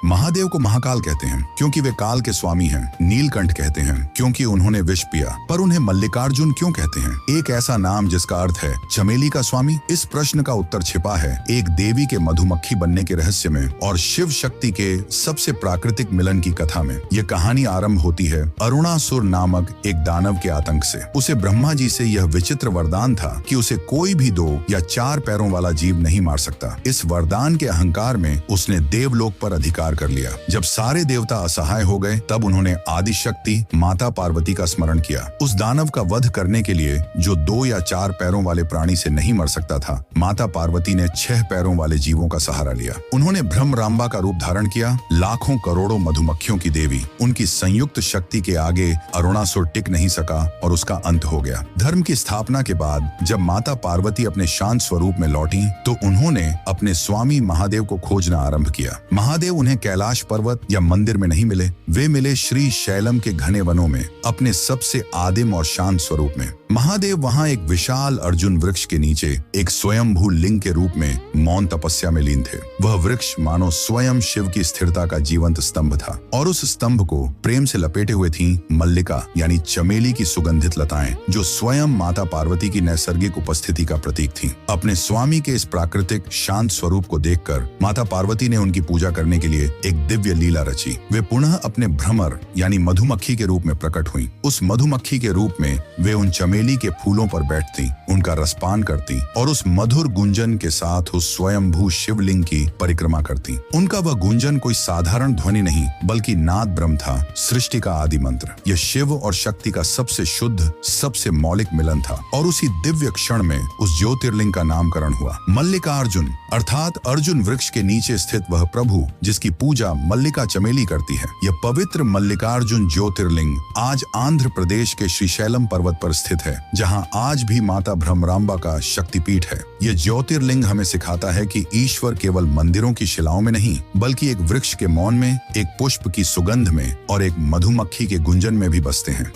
महादेव को महाकाल कहते हैं क्योंकि वे काल के स्वामी हैं। नीलकंठ कहते हैं क्योंकि उन्होंने विष पिया। पर उन्हें मल्लिकार्जुन क्यों कहते हैं? एक ऐसा नाम जिसका अर्थ है चमेली का स्वामी। इस प्रश्न का उत्तर छिपा है एक देवी के मधुमक्खी बनने के रहस्य में और शिव शक्ति के सबसे प्राकृतिक मिलन की कथा में। यह कहानी आरंभ होती है अरुणासुर नामक एक दानव के आतंक से। उसे ब्रह्मा जी से यह विचित्र वरदान था कि उसे कोई भी 2 या 4 पैरों वाला जीव नहीं मार सकता। इस वरदान के अहंकार में उसने देवलोक पर अधिकार कर लिया। जब सारे देवता असहाय हो गए तब उन्होंने आदि शक्ति माता पार्वती का स्मरण किया। उस दानव का वध करने के लिए जो 2 या 4 पैरों वाले प्राणी से नहीं मर सकता था, माता पार्वती ने 6 पैरों वाले जीवों का सहारा लिया। उन्होंने भ्रमरांबा का रूप धारण किया। लाखों करोड़ों मधुमक्खियों की देवी। उनकी संयुक्त शक्ति के आगे अरुणासुर टिक नहीं सका और उसका अंत हो गया। धर्म की स्थापना के बाद जब माता पार्वती अपने शांत स्वरूप में लौटी तो उन्होंने अपने स्वामी महादेव को खोजना आरंभ किया। महादेव उन्हें कैलाश पर्वत या मंदिर में नहीं मिले, वे मिले श्री शैलम के घने वनों में अपने सबसे आदिम और शांत स्वरूप में। महादेव वहां एक विशाल अर्जुन वृक्ष के नीचे एक स्वयंभू लिंग के रूप में मौन तपस्या में लीन थे। वह वृक्ष मानो स्वयं शिव की स्थिरता का जीवंत स्तंभ था और उस स्तंभ को प्रेम से लपेटे हुए थीं मल्लिका यानी चमेली की सुगंधित लताएं, जो स्वयं माता पार्वती की नैसर्गिक उपस्थिति का प्रतीक थीं। अपने स्वामी के इस प्राकृतिक शांत स्वरूप को देखकर माता पार्वती ने उनकी पूजा करने के लिए एक दिव्य लीला रची। वे पुनः अपने भ्रमर यानी मधुमक्खी के रूप में प्रकट हुईं। उस मधुमक्खी के रूप में वे उन चमेली के फूलों पर बैठती, उनका रसपान करती और उस मधुर गुंजन के साथ उस स्वयंभू शिवलिंग की परिक्रमा करती। उनका वह गुंजन कोई साधारण ध्वनि नहीं बल्कि नाद ब्रह्म था, सृष्टि का आदि मंत्र। यह शिव और शक्ति का सबसे शुद्ध, सबसे मौलिक मिलन था और उसी दिव्य क्षण में उस ज्योतिर्लिंग का नामकरण हुआ मल्लिकार्जुन, अर्थात अर्जुन वृक्ष के नीचे स्थित वह प्रभु जिसकी पूजा मल्लिका चमेली करती है। यह पवित्र मल्लिकार्जुन ज्योतिर्लिंग आज आंध्र प्रदेश के श्रीशैलम पर्वत पर स्थित है, जहां आज भी माता भ्रमरांबा का शक्तिपीठ है। यह ज्योतिर्लिंग हमें सिखाता है कि ईश्वर केवल मंदिरों की शिलाओं में नहीं बल्कि एक वृक्ष के मौन में, एक पुष्प की सुगंध में और एक मधुमक्खी के गुंजन में भी बसते हैं।